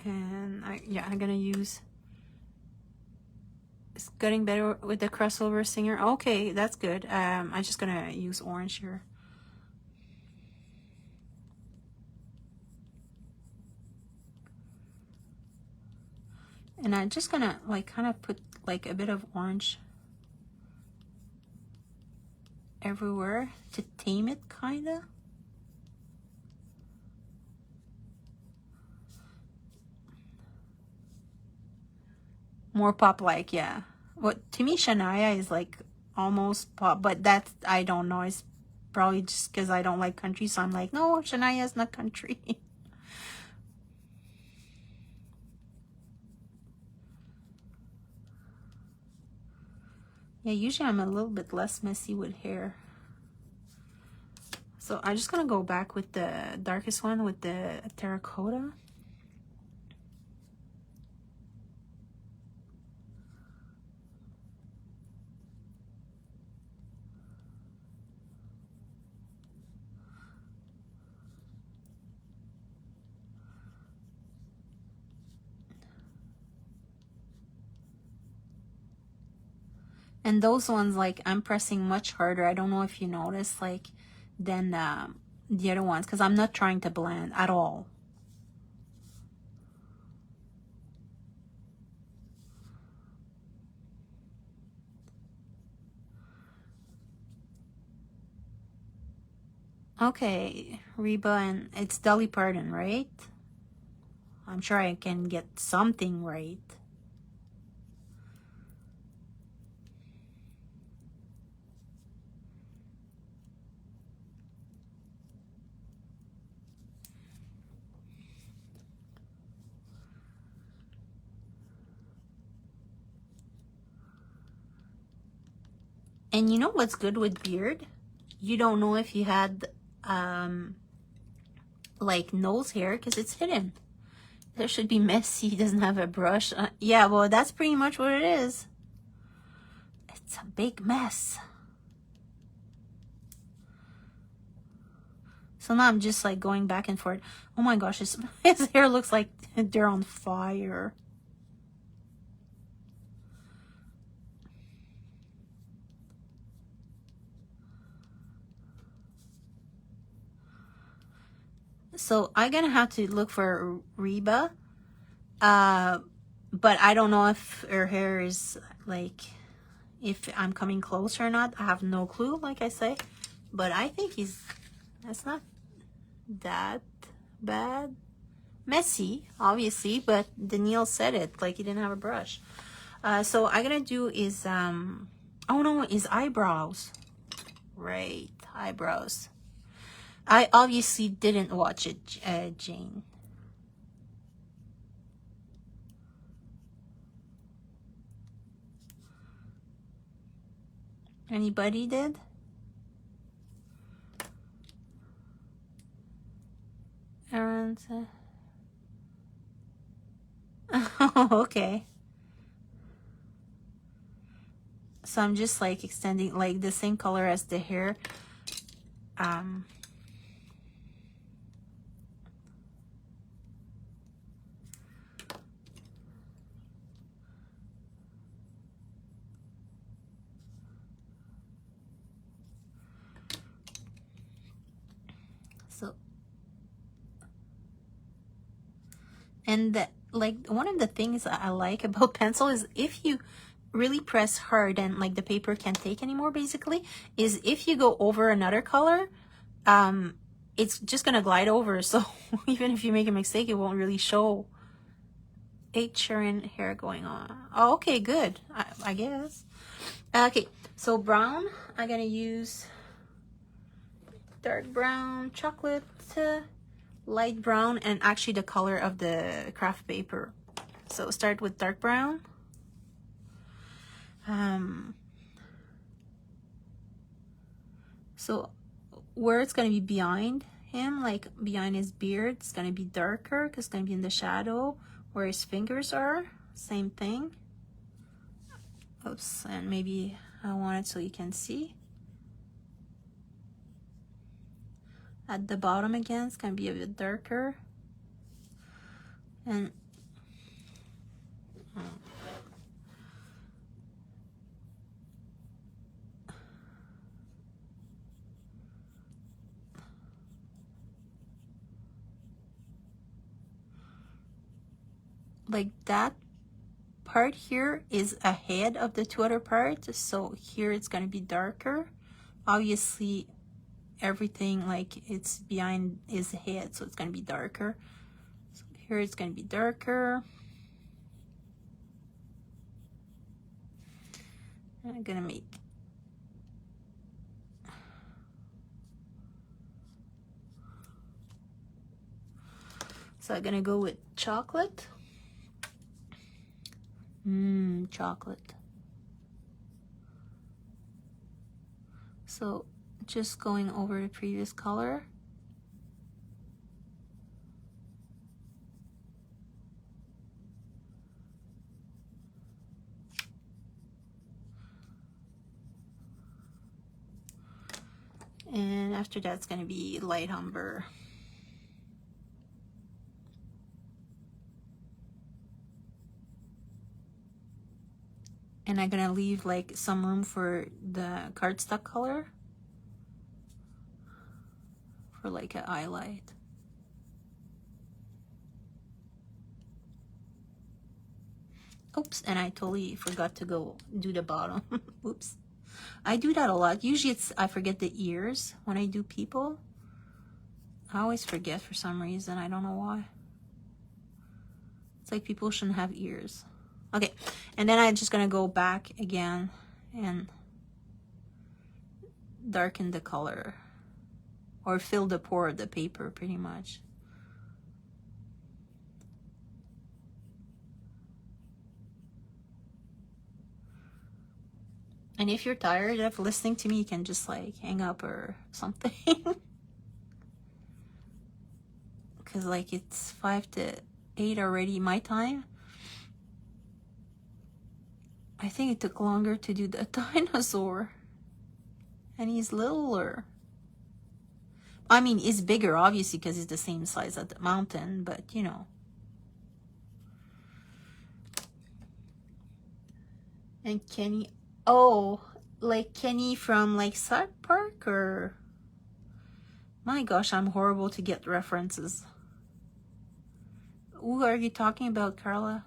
And I'm gonna use, it's getting better with the crossover singer. Okay, that's good. I'm just gonna use orange here. And I'm just gonna like kind of put like a bit of orange everywhere to tame it, kinda. More pop like, yeah. What to me Shania is like almost pop, but that's, I don't know, it's probably just because I don't like country, so I'm like, no, Shania is not country. Yeah, usually I'm a little bit less messy with hair. So I'm just gonna go back with the darkest one with the terracotta. And those ones, like, I'm pressing much harder. I don't know if you notice, like, than the other ones, because I'm not trying to blend at all. Okay, Reba, and it's Dolly Parton, right? I'm sure I can get something right. And you know what's good with beard? You don't know if you had like nose hair because it's hidden. There should be messy. He doesn't have a brush. Yeah, well, that's pretty much what it is. It's a big mess. So now I'm just like going back and forth. Oh my gosh, his hair looks like they're on fire. So I'm gonna have to look for Reba. But I don't know if her hair is like, if I'm coming close or not. I have no clue, like I say. But I think that's not that bad. Messy, obviously, but Danielle said it, like he didn't have a brush. So I'm gonna do is, oh no, his eyebrows. Right, eyebrows. I obviously didn't watch it, Jane. Anybody did? Aaron said. Oh, okay. So I'm just like extending like the same color as the hair. So, and like one of the things I like about pencil is if you really press hard and like the paper can't take anymore, basically, is if you go over another color, it's just gonna glide over. So even if you make a mistake, it won't really show. 8 Sharon hair going on. Oh, okay, good. I guess. Okay, so brown, I'm gonna use dark brown, chocolate, light brown, and actually the color of the craft paper. So start with dark brown. So where it's gonna be behind him, like behind his beard, it's gonna be darker because it's gonna be in the shadow. Where his fingers are, same thing. Oops, and maybe I want it so you can see. At the bottom again, it's gonna be a bit darker. And like that part here is ahead of the two other parts, so here it's gonna be darker. Obviously everything like it's behind his head, so it's gonna be darker. So here it's gonna be darker. I'm gonna make so I'm gonna go with chocolate. Chocolate. So just going over the previous color. And after that, it's going to be light umber. And I'm going to leave like some room for the cardstock color for like a highlight. Oops, and I totally forgot to go do the bottom. Oops. I do that a lot. Usually I forget the ears when I do people. I always forget for some reason. I don't know why. It's like people shouldn't have ears. Okay, and then I'm just gonna go back again and darken the color or fill the pore of the paper pretty much. And if you're tired of listening to me, you can just like hang up or something. Because like it's 5 to 8 already my time. I think it took longer to do the dinosaur. And he's littler. I mean, he's bigger, obviously, because he's the same size as the mountain, but you know. And Kenny, oh, like Kenny from like South Park, or my gosh, I'm horrible to get references. Who are you talking about, Carla?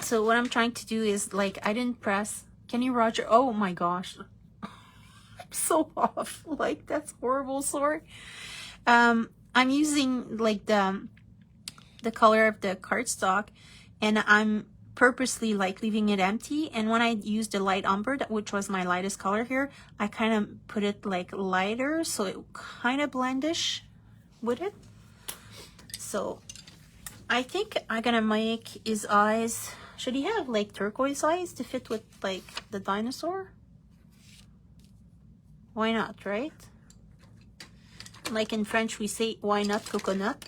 So what I'm trying to do is like, I didn't press Kenny Roger. Oh my gosh. I'm so off. Like, that's horrible. Sorry. I'm using like the color of the cardstock, and I'm purposely like leaving it empty. And when I used the light umber, which was my lightest color here, I kind of put it like lighter, so it kind of blendish with it. So I think I'm gonna make his eyes. Should he have like turquoise eyes to fit with like the dinosaur? Why not, right? Like in French we say, why not coconut?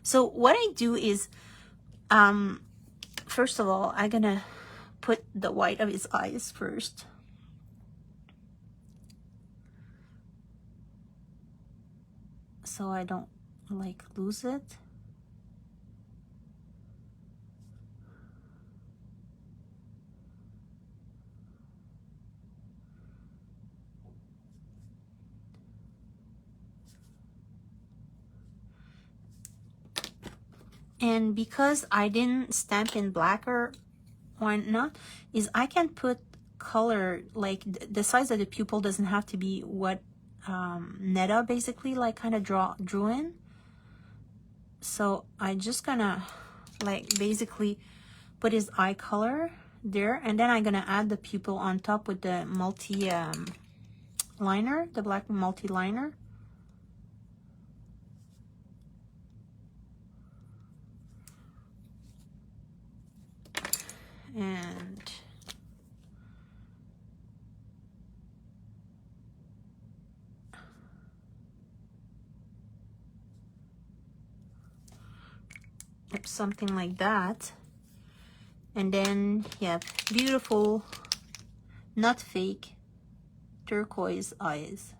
So what I do is, first of all, I'm gonna put the white of his eyes first. So I don't like lose it. And because I didn't stamp in black, or why not, is I can put color, like the size of the pupil doesn't have to be what Netta basically like kind of drew in. So I just gonna like basically put his eye color there, and then I'm gonna add the pupil on top with the multi liner, the black multi liner. And something like that. And then you have beautiful, not fake, turquoise eyes.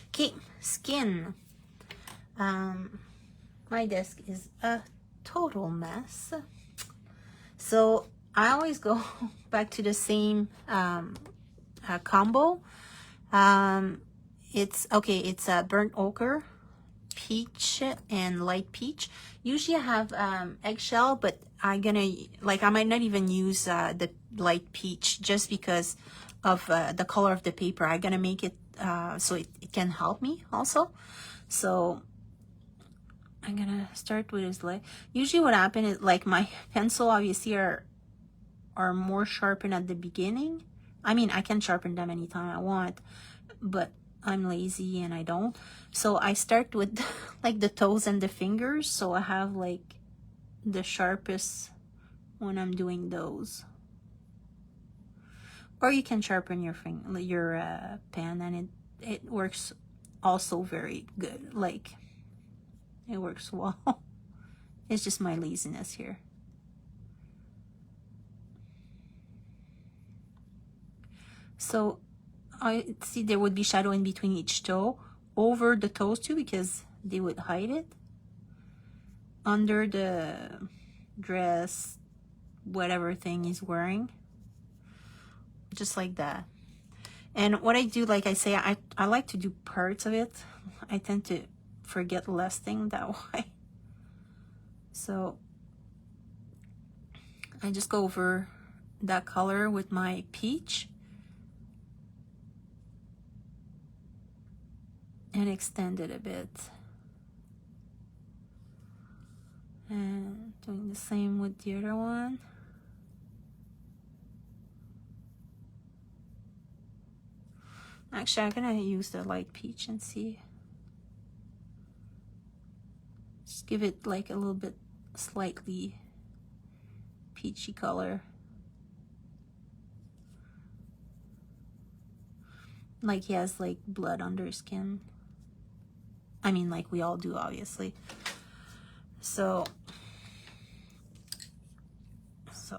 Okay, skin. My desk is a total mess. So I always go back to the same combo. It's okay, it's a burnt ochre, peach, and light peach. Usually I have eggshell, but I'm gonna, like, I might not even use the light peach just because of the color of the paper. I'm gonna make it so it can help me also. So I'm gonna start with his light. Usually what happens is, like, my pencil obviously are more sharpened at the beginning. I mean, I can sharpen them anytime I want, but I'm lazy and I don't. So I start with like the toes and the fingers, so I have like the sharpest when I'm doing those. Or you can sharpen your pen, and it works also very good. Like, it works well. It's just my laziness here. So I see there would be shadow in between each toe, over the toes too, because they would hide it, under the dress, whatever thing he's wearing, just like that. And what I do, like I say, I like to do parts of it. I tend to forget less thing that way. So I just go over that color with my peach and extend it a bit. And doing the same with the other one. Actually, I'm gonna use the light peach and see. Just give it like a little bit slightly peachy color. Like he has like blood under his skin. I mean, like we all do, obviously. So I'm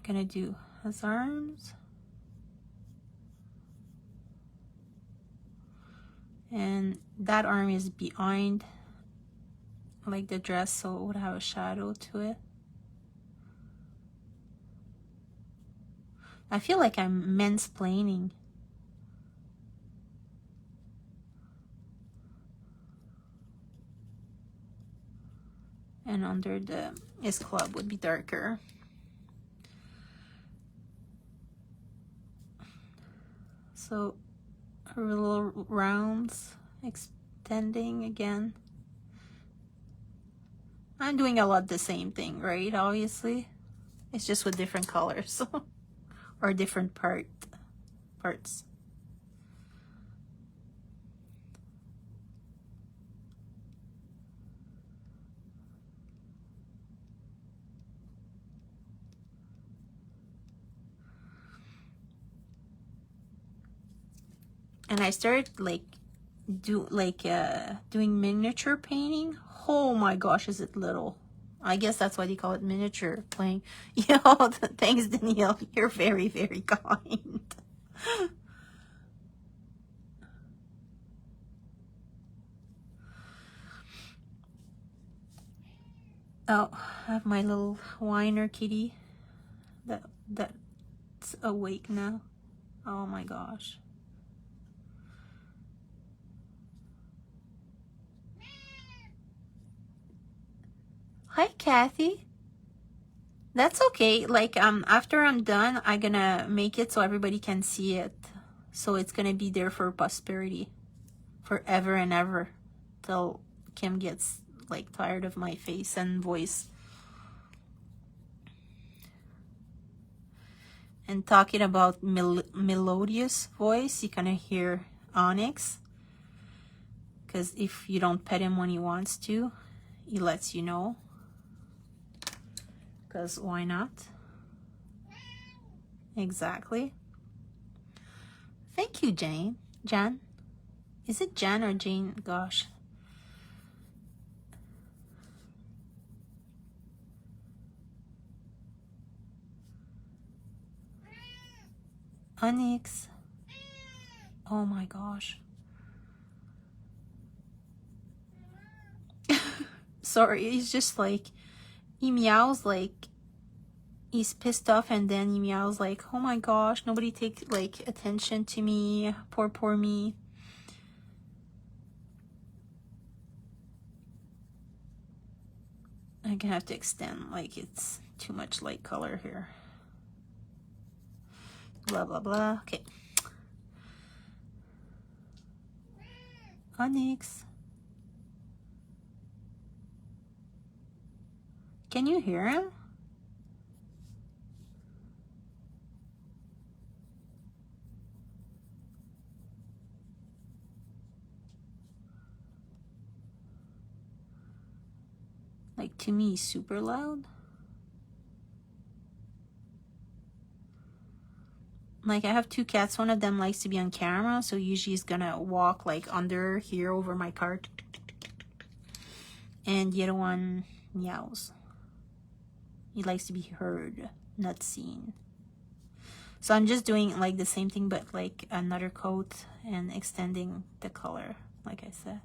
gonna do his arms. And that arm is behind like the dress, so it would have a shadow to it. I feel like I'm mansplaining. And under his club would be darker. So her little rounds extending again. I'm doing a lot the same thing, right? Obviously, it's just with different colors or different parts. And I started like doing miniature painting. Oh my gosh, is it little? I guess that's why they call it miniature playing. Thanks, Danielle. You're very, very kind. Oh, I have my little whiner kitty that's awake now. Oh my gosh. Hi, Kathy. That's okay. Like, after I'm done, I'm gonna make it so everybody can see it. So it's gonna be there for posterity. Forever and ever. Till Kim gets, like, tired of my face and voice. And talking about melodious voice, you kind of hear Onyx. Because if you don't pet him when he wants to, he lets you know. Because why not? Exactly. Thank you, Jane. Jan? Is it Jan or Jane? Gosh. Onyx. Oh my gosh. Sorry, he's just like, he meows like he's pissed off, and then he meows like, oh my gosh, nobody take like attention to me, poor me. I'm gonna have to extend, like it's too much light color here. Blah blah blah. Okay. Onyx. Can you hear him? Like, to me, super loud. Like, I have two cats. One of them likes to be on camera, so usually he's gonna walk like under here over my cart. And the other one meows. He likes to be heard, not seen. So I'm just doing like the same thing, but like another coat and extending the color, like I said.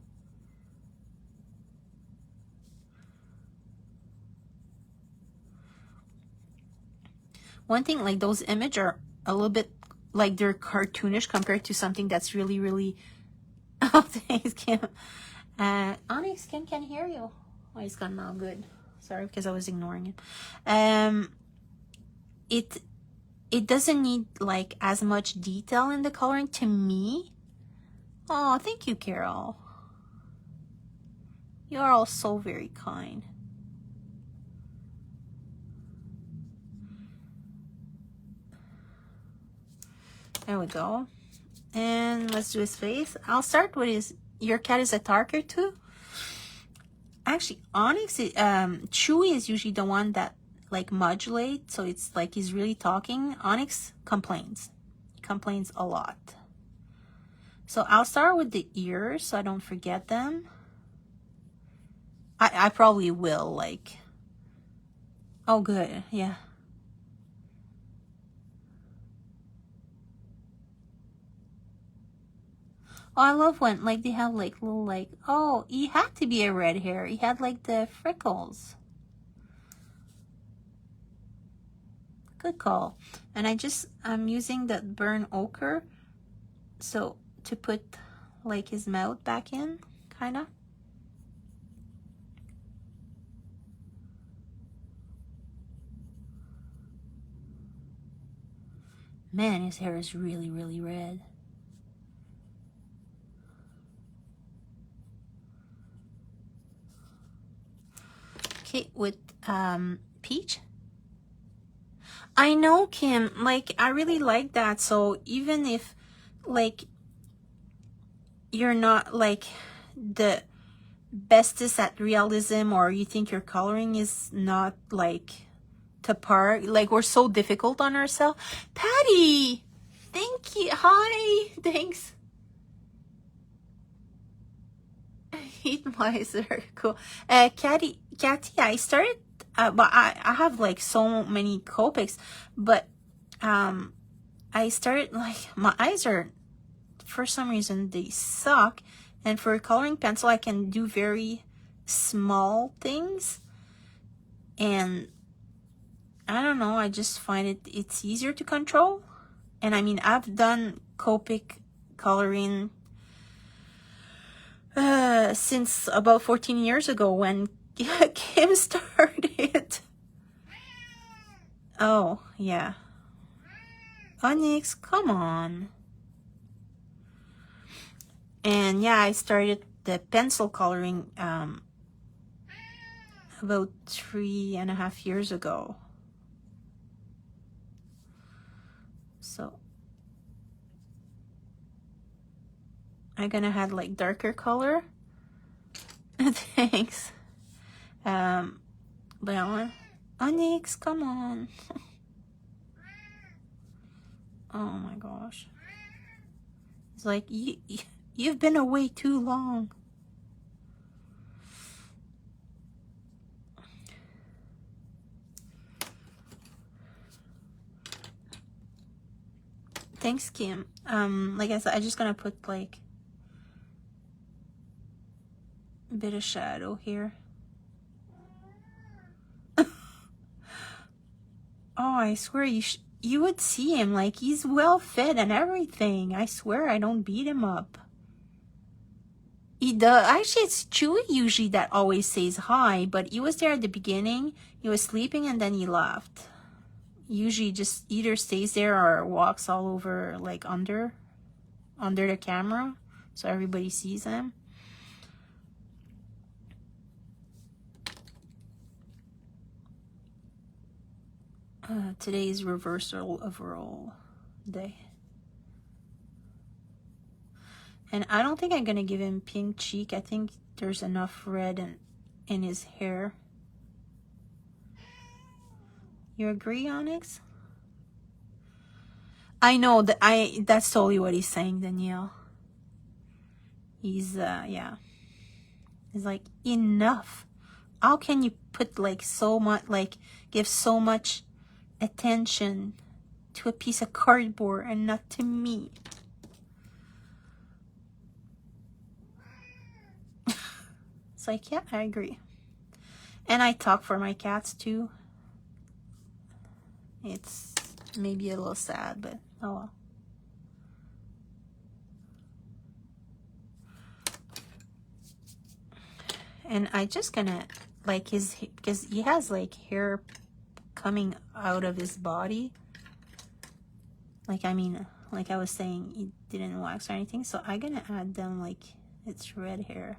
One thing, like those images are a little bit like they're cartoonish compared to something that's really, really. Oh, thanks, Kim. Onyx, Kim can hear you. Oh, he's gone now. Good. Sorry, because I was ignoring him. It doesn't need like as much detail in the coloring to me. Oh, thank you, Carol. You are all so very kind. There we go. And let's do his face. I'll start with his. Your cat is a talker too. Actually, Onyx, Chewy is usually the one that like modulates, so it's like he's really talking. Onyx complains. He complains a lot. So I'll start with the ears so I don't forget them. I probably will, like. Oh, good. Yeah. Oh, I love when, like, they have, like, little, like, oh, he had to be a red hair. He had, like, the freckles. Good call. And I'm using that burnt ochre, so to put, like, his mouth back in, kind of. Man, his hair is really, really red. Okay, with Peach. I know, Kim, like, I really like that. So even if, like, you're not, like, the bestest at realism, or you think your coloring is not, like, to par, like, we're so difficult on ourselves. Patty! Thank you. Hi. Thanks. Heat miser. Cool. Catty, I started, but I have like so many Copics, but I started, like, my eyes are, for some reason, they suck. And for a coloring pencil, I can do very small things. And I don't know, I just find it's easier to control. And I mean, I've done Copic coloring since about 14 years ago when Kim started. Oh, yeah. Onyx, come on. And yeah, I started the pencil coloring about 3.5 years ago. So I'm gonna have like darker color. Thanks. But Onyx, come on. Oh my gosh. It's like, you've been away too long. Thanks, Kim. Like I said, I'm just gonna put like a bit of shadow here. Oh, I swear you would see him, like, he's well fed and everything. I swear I don't beat him up. He does. Actually, it's Chewy usually that always says hi, but he was there at the beginning. He was sleeping and then he left. Usually just either stays there or walks all over, like, under the camera so everybody sees him. Today is reversal of role day. And I don't think I'm gonna give him pink cheek. I think there's enough red in his hair. You agree, Onyx? I know that that's totally what he's saying, Danielle. He's yeah. He's like, enough. How can you put like so much, like give so much attention to a piece of cardboard and not to me? It's like, yeah, I agree. And I talk for my cats too. It's maybe a little sad, but oh well. And I just gonna like because he has like hair coming out of his body. Like, I mean, like I was saying, he didn't wax or anything. So I'm gonna add them like it's red hair.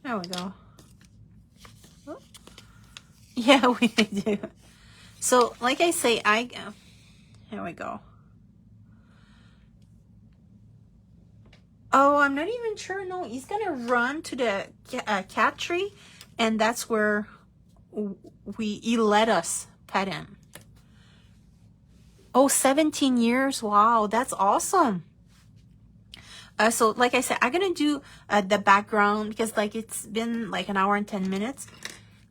There we go. Oh. Yeah, we do. So, like I say, here we go. Oh, I'm not even sure. No, he's gonna run to the cat tree, and that's where he let us pet him. Oh, 17 years. Wow, that's awesome. So like I said, I'm gonna do the background because like it's been like an hour and 10 minutes.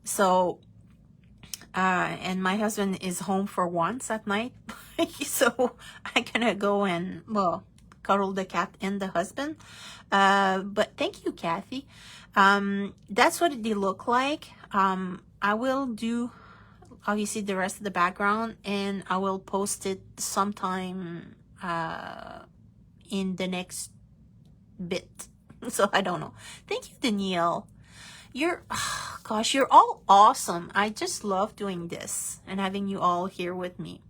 So and my husband is home for once at night. So I'm gonna go and, well, cuddle the cat and the husband. But thank you, Kathy. That's what they look like. I will do obviously the rest of the background, and I will post it sometime in the next bit. So I don't know. Thank you, Danielle. You're, oh, gosh, you're all awesome. I just love doing this and having you all here with me.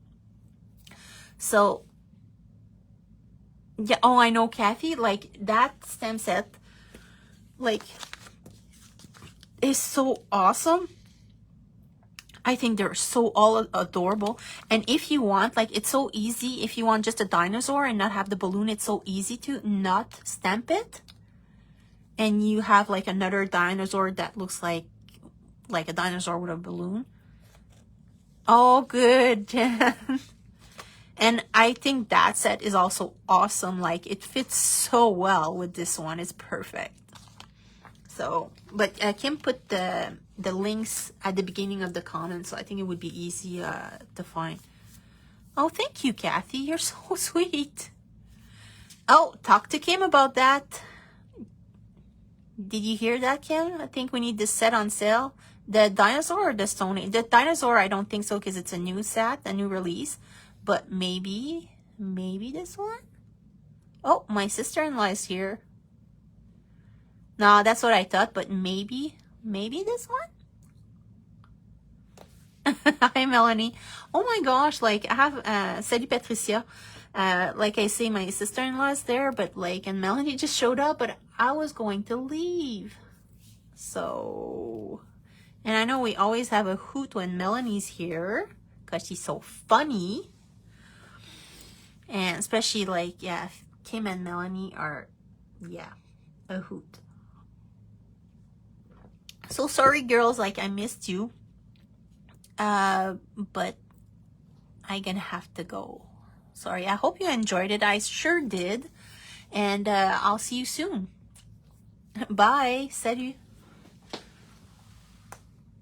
So yeah, oh, I know, Kathy, like that stem set like is so awesome. I think they're so all adorable. And if you want, like, it's so easy. If you want just a dinosaur and not have the balloon, it's so easy to not stamp it. And you have like another dinosaur that looks like a dinosaur with a balloon. Oh, good, Jen. And I think that set is also awesome. Like, it fits so well with this one. It's perfect. So, but Kim put the links at the beginning of the comments, so I think it would be easy to find. Oh, thank you, Kathy. You're so sweet. Oh, talk to Kim about that. Did you hear that, Kim? I think we need this set on sale. The dinosaur or the Stone Age? The dinosaur, I don't think so because it's a new set, a new release. But maybe this one? Oh, my sister-in-law is here. No, that's what I thought, but maybe this one? Hi, Melanie. Oh my gosh, like I have, salut Patricia. Like I say, my sister-in-law is there, but like, and Melanie just showed up, but I was going to leave. So, and I know we always have a hoot when Melanie's here because she's so funny. And especially like, yeah, Kim and Melanie are, yeah, a hoot. So sorry, girls, like I missed you. But I'm gonna have to go. Sorry, I hope you enjoyed it. I sure did. And I'll see you soon. Bye. Salut.